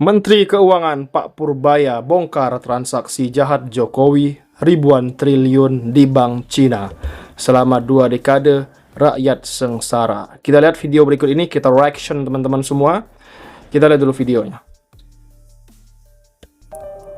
Menteri Keuangan Pak Purbaya bongkar transaksi jahat Jokowi ribuan triliun di Bank Cina. Selama 2 dekade, rakyat sengsara. Kita lihat video berikut ini, kita reaction teman-teman semua. Kita lihat dulu videonya.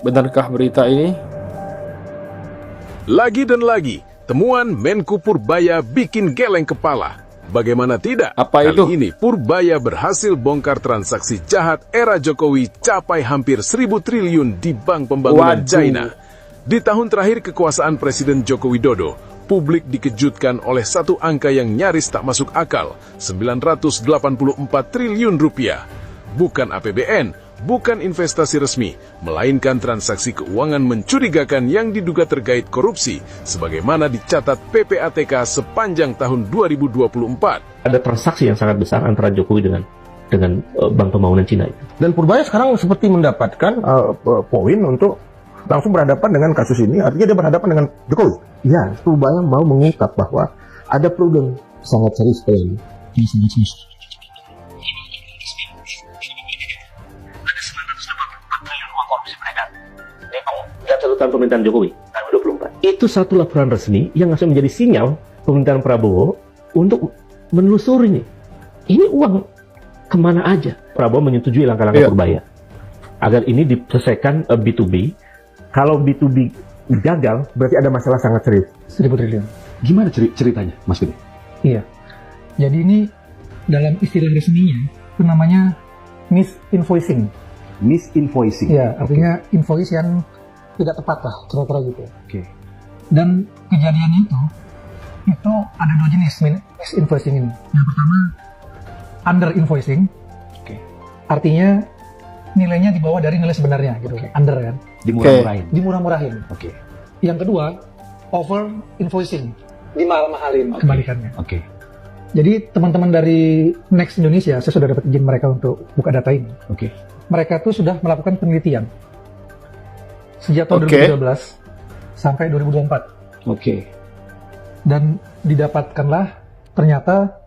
Benarkah berita ini? Lagi dan lagi, temuan Menku Purbaya bikin geleng kepala. Bagaimana tidak? Apa Kali itu? ini Purbaya berhasil bongkar transaksi jahat era Jokowi capai hampir 1.000 triliun di Bank Pembangunan Waduh. China. Di tahun terakhir kekuasaan Presiden Joko Widodo, publik dikejutkan oleh satu angka yang nyaris tak masuk akal, 984 triliun rupiah. Bukan APBN, bukan investasi resmi, melainkan transaksi keuangan mencurigakan yang diduga terkait korupsi, sebagaimana dicatat PPATK sepanjang tahun 2024. Ada transaksi yang sangat besar antara Jokowi dengan Bank Pembangunan Cina itu. Dan Purbaya sekarang seperti mendapatkan poin untuk langsung berhadapan dengan kasus ini, artinya dia berhadapan dengan Jokowi. Ya, Purbaya mau mengungkap bahwa ada problem sangat serius sekali. Catatan pemerintahan Jokowi 2024. Itu satu laporan resmi yang langsung menjadi sinyal pemerintahan Prabowo untuk menelusuri ini uang kemana aja. Prabowo menyetujui langkah-langkah Purbaya agar ini diselesaikan B2B. Kalau B2B gagal, Berarti ada masalah sangat serius. 1.000 triliun. Gimana ceritanya, Mas Gede? Iya. Jadi ini dalam istilah resminya itu namanya misinvoicing. Misinvoicing. Iya, artinya invoice yang tidak tepat lah, kira-kira gitu. Oke. Dan kejadiannya itu ada 2 jenis misinvoicing ini. Yang pertama under invoicing. Oke. Artinya nilainya di bawah dari nilai sebenarnya gitu. Under kan. Dimurah-murahin. Dimurah-murahin. Oke. Yang kedua over invoicing. Dimahal-mahalin kebalikannya. Oke. Jadi teman-teman dari Next Indonesia, saya sudah dapat izin mereka untuk buka data ini. Oke. Mereka tuh sudah melakukan penelitian sejak tahun 2012 sampai 2024. Oke. Dan didapatkanlah ternyata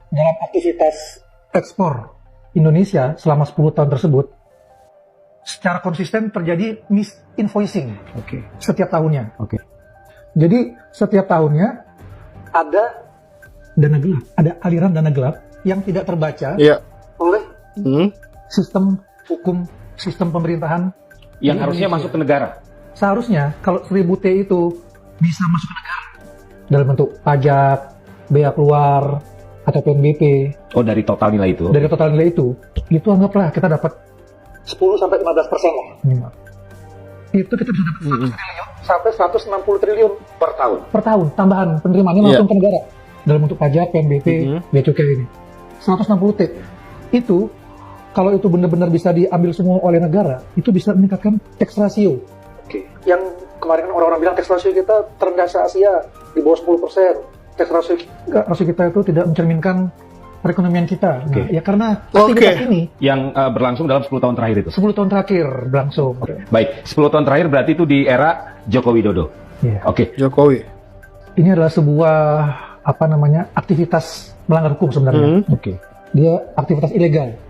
dalam aktivitas ekspor Indonesia selama 10 tahun tersebut secara konsisten terjadi misinvoicing Oke. setiap tahunnya. Oke. Jadi setiap tahunnya ada dana gelap, ada aliran dana gelap yang tidak terbaca Iya. oleh Hmm. sistem hukum, sistem pemerintahan Yang di harusnya Indonesia. masuk ke negara. Seharusnya kalau 1000 T itu bisa masuk ke negara dalam bentuk pajak, bea keluar, atau PNBP Oh, dari total nilai itu. dari total nilai itu anggaplah kita dapat 10-15% lah minimal. Itu kita bisa dapat 100 triliun sampai 160 triliun per tahun tambahan penerimaannya langsung ke negara dalam bentuk pajak, PNBP, bea cukai ini 160 T. Itu kalau itu benar-benar bisa diambil semua oleh negara, itu bisa meningkatkan tax ratio. Yang kemarin kan orang-orang bilang tax ratio kita terendah se-Asia, di bawah 10%. Tax ratio kita itu tidak mencerminkan perekonomian kita. Nah, ya karena aktivitas ini Yang berlangsung dalam 10 tahun terakhir itu. 10 tahun terakhir berlangsung. Baik, 10 tahun terakhir berarti itu di era Joko Widodo. Iya. Oke. Jokowi. Ini adalah sebuah aktivitas melanggar hukum sebenarnya. Oke. Dia aktivitas ilegal.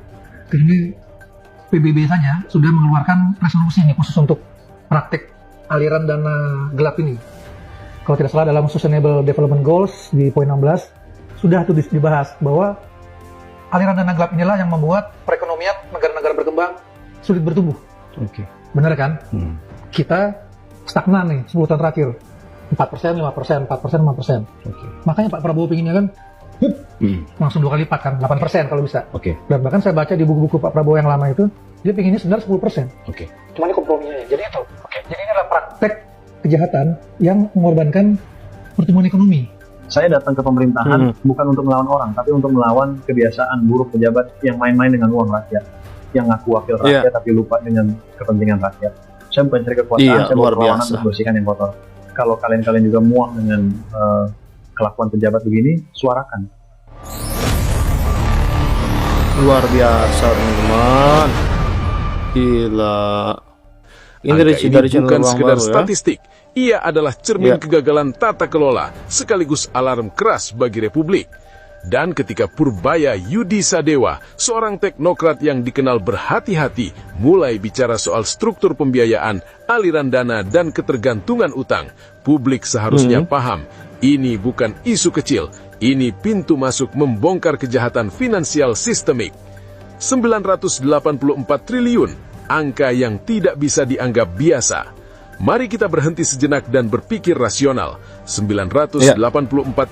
Karena PBB saja sudah mengeluarkan resolusi ini khusus untuk praktik aliran dana gelap ini. Kalau tidak salah dalam Sustainable Development Goals di poin 16 sudah itu dibahas bahwa aliran dana gelap inilah yang membuat perekonomian negara-negara berkembang sulit bertumbuh. Oke. Benar kan? Kita stagnan nih 10 tahun terakhir. 4%, 5%, 4%, 5%. Oke. Makanya Pak Prabowo pinginnya kan langsung 2 kali lipat kan, 8% kalau bisa. Oke. Dan bahkan saya baca di buku-buku Pak Prabowo yang lama itu, dia pinginnya sebenarnya 10%. Oke. Cuma ini komprominya. Jadi itu. Jadi ini adalah praktek kejahatan yang mengorbankan pertumbuhan ekonomi. Saya datang ke pemerintahan bukan untuk melawan orang, tapi untuk melawan kebiasaan buruk pejabat yang main-main dengan uang rakyat, yang ngaku wakil rakyat tapi lupa dengan kepentingan rakyat. Saya bukan cari kekuasaan, saya mau perlawanan untuk bersihkan yang kotor. Kalau kalian juga muak dengan kelakuan pejabat begini, suarakan. Luar biasa, teman. Gila. Ini Angka dari channel bukan Ruang sekedar Baru ya. statistik, ia adalah cermin kegagalan tata kelola sekaligus alarm keras bagi Republik. Dan ketika Purbaya Yudi Sadewa, seorang teknokrat yang dikenal berhati-hati, mulai bicara soal struktur pembiayaan, aliran dana, dan ketergantungan utang, publik seharusnya paham, ini bukan isu kecil, ini pintu masuk membongkar kejahatan finansial sistemik. 984 triliun, angka yang tidak bisa dianggap biasa. Mari kita berhenti sejenak dan berpikir rasional. 984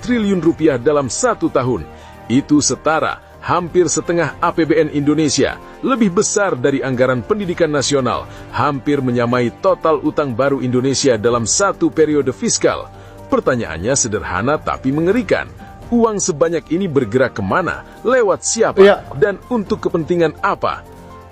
triliun rupiah dalam 1 tahun. Itu setara hampir setengah APBN Indonesia, lebih besar dari anggaran pendidikan nasional, hampir menyamai total utang baru Indonesia dalam 1 periode fiskal. Pertanyaannya sederhana tapi mengerikan. Uang sebanyak ini bergerak kemana, lewat siapa, dan untuk kepentingan apa?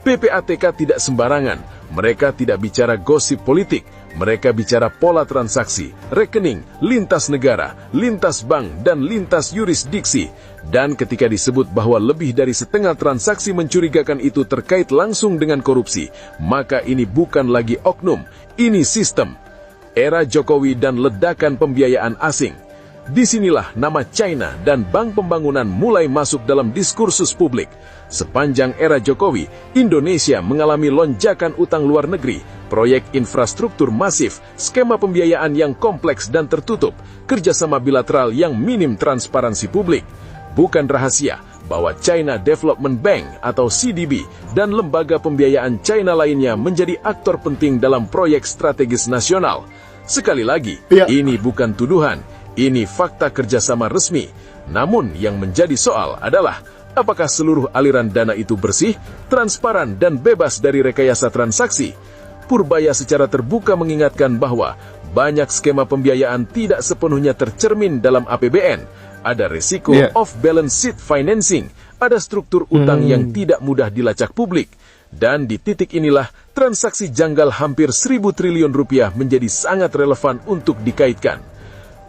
PPATK tidak sembarangan. Mereka tidak bicara gosip politik. Mereka bicara pola transaksi, rekening, lintas negara, lintas bank, dan lintas yurisdiksi. Dan ketika disebut bahwa lebih dari setengah transaksi mencurigakan itu terkait langsung dengan korupsi, maka ini bukan lagi oknum, ini sistem. Era Jokowi dan ledakan pembiayaan asing. Disinilah nama China dan Bank Pembangunan mulai masuk dalam diskursus publik. Sepanjang era Jokowi, Indonesia mengalami lonjakan utang luar negeri, proyek infrastruktur masif, skema pembiayaan yang kompleks dan tertutup, kerjasama bilateral yang minim transparansi publik. Bukan rahasia bahwa China Development Bank atau CDB dan lembaga pembiayaan China lainnya menjadi aktor penting dalam proyek strategis nasional. Sekali lagi, ini bukan tuduhan, ini fakta kerjasama resmi. Namun yang menjadi soal adalah, apakah seluruh aliran dana itu bersih, transparan, dan bebas dari rekayasa transaksi? Purbaya secara terbuka mengingatkan bahwa banyak skema pembiayaan tidak sepenuhnya tercermin dalam APBN. Ada risiko off-balance sheet financing, ada struktur utang yang tidak mudah dilacak publik. Dan di titik inilah, transaksi janggal hampir 1.000 triliun rupiah menjadi sangat relevan untuk dikaitkan.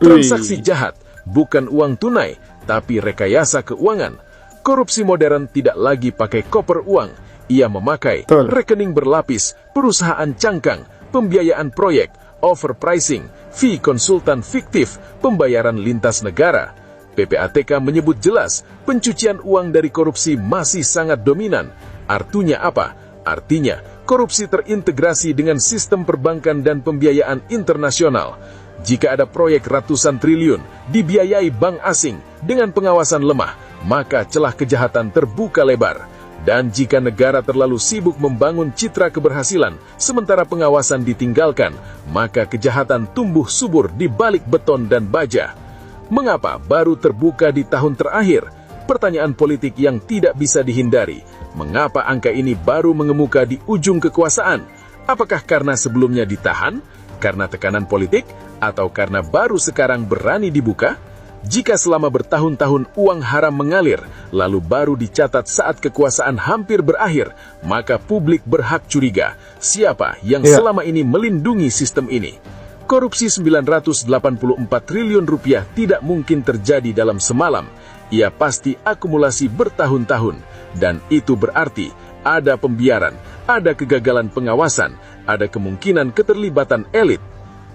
Transaksi jahat, bukan uang tunai, tapi rekayasa keuangan. Korupsi modern tidak lagi pakai koper uang. Ia memakai rekening berlapis, perusahaan cangkang, pembiayaan proyek, overpricing, fee konsultan fiktif, pembayaran lintas negara. PPATK menyebut jelas, pencucian uang dari korupsi masih sangat dominan. Artinya apa? Artinya, korupsi terintegrasi dengan sistem perbankan dan pembiayaan internasional. Jika ada proyek ratusan triliun dibiayai bank asing dengan pengawasan lemah, maka celah kejahatan terbuka lebar. Dan jika negara terlalu sibuk membangun citra keberhasilan, sementara pengawasan ditinggalkan, maka kejahatan tumbuh subur di balik beton dan baja. Mengapa baru terbuka di tahun terakhir? Pertanyaan politik yang tidak bisa dihindari. Mengapa angka ini baru mengemuka di ujung kekuasaan? Apakah karena sebelumnya ditahan? Karena tekanan politik? Atau karena baru sekarang berani dibuka? Jika selama bertahun-tahun uang haram mengalir, lalu baru dicatat saat kekuasaan hampir berakhir, maka publik berhak curiga, siapa yang selama ini melindungi sistem ini? Korupsi 984 triliun rupiah tidak mungkin terjadi dalam semalam. Ia pasti akumulasi bertahun-tahun. Dan itu berarti ada pembiaran, ada kegagalan pengawasan, ada kemungkinan keterlibatan elit.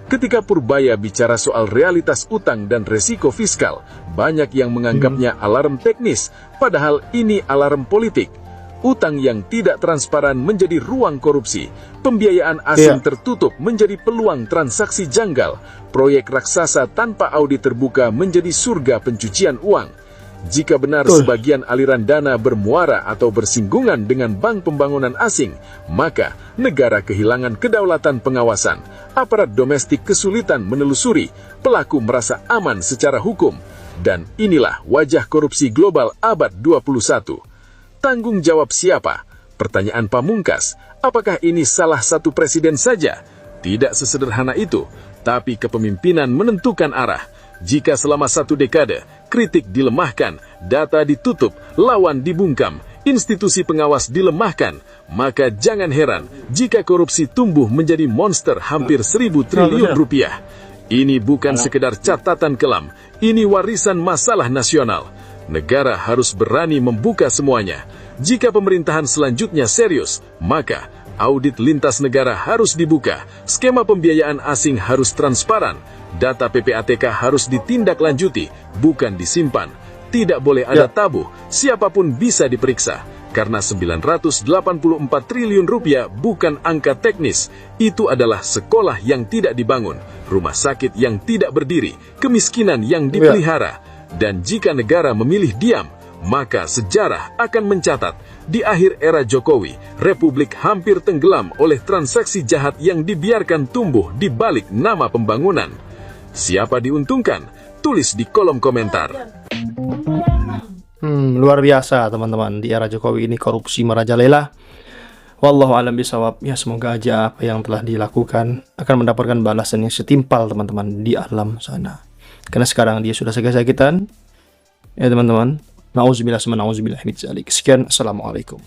Ketika Purbaya bicara soal realitas utang dan resiko fiskal, banyak yang menganggapnya alarm teknis, padahal ini alarm politik. Utang yang tidak transparan menjadi ruang korupsi, pembiayaan asing tertutup menjadi peluang transaksi janggal, proyek raksasa tanpa audit terbuka menjadi surga pencucian uang. Jika benar sebagian aliran dana bermuara atau bersinggungan dengan bank pembangunan asing, maka negara kehilangan kedaulatan pengawasan, aparat domestik kesulitan menelusuri, pelaku merasa aman secara hukum. Dan inilah wajah korupsi global abad 21. Tanggung jawab siapa? Pertanyaan pamungkas, apakah ini salah satu presiden saja? Tidak sesederhana itu, tapi kepemimpinan menentukan arah. Jika selama 1 dekade, kritik dilemahkan, data ditutup, lawan dibungkam, institusi pengawas dilemahkan, maka jangan heran jika korupsi tumbuh menjadi monster hampir 1.000 triliun rupiah. Ini bukan sekedar catatan kelam, ini warisan masalah nasional. Negara harus berani membuka semuanya. Jika pemerintahan selanjutnya serius, maka audit lintas negara harus dibuka, skema pembiayaan asing harus transparan, data PPATK harus ditindaklanjuti, bukan disimpan. Tidak boleh ada tabu, siapapun bisa diperiksa. Karena 984 triliun rupiah bukan angka teknis. Itu adalah sekolah yang tidak dibangun, rumah sakit yang tidak berdiri, kemiskinan yang dipelihara. Dan jika negara memilih diam, maka sejarah akan mencatat di akhir era Jokowi, Republik hampir tenggelam oleh transaksi jahat yang dibiarkan tumbuh di balik nama pembangunan. Siapa diuntungkan? Tulis di kolom komentar. Luar biasa teman-teman, di era Jokowi ini korupsi merajalela. Wallahu a'lam bishawab. Ya, semoga aja apa yang telah dilakukan akan mendapatkan balasan yang setimpal teman-teman di alam sana. Karena sekarang dia sudah sakit-sakitan. Ya teman-teman. Nauzubillah min dzalik. Sekian, assalamualaikum.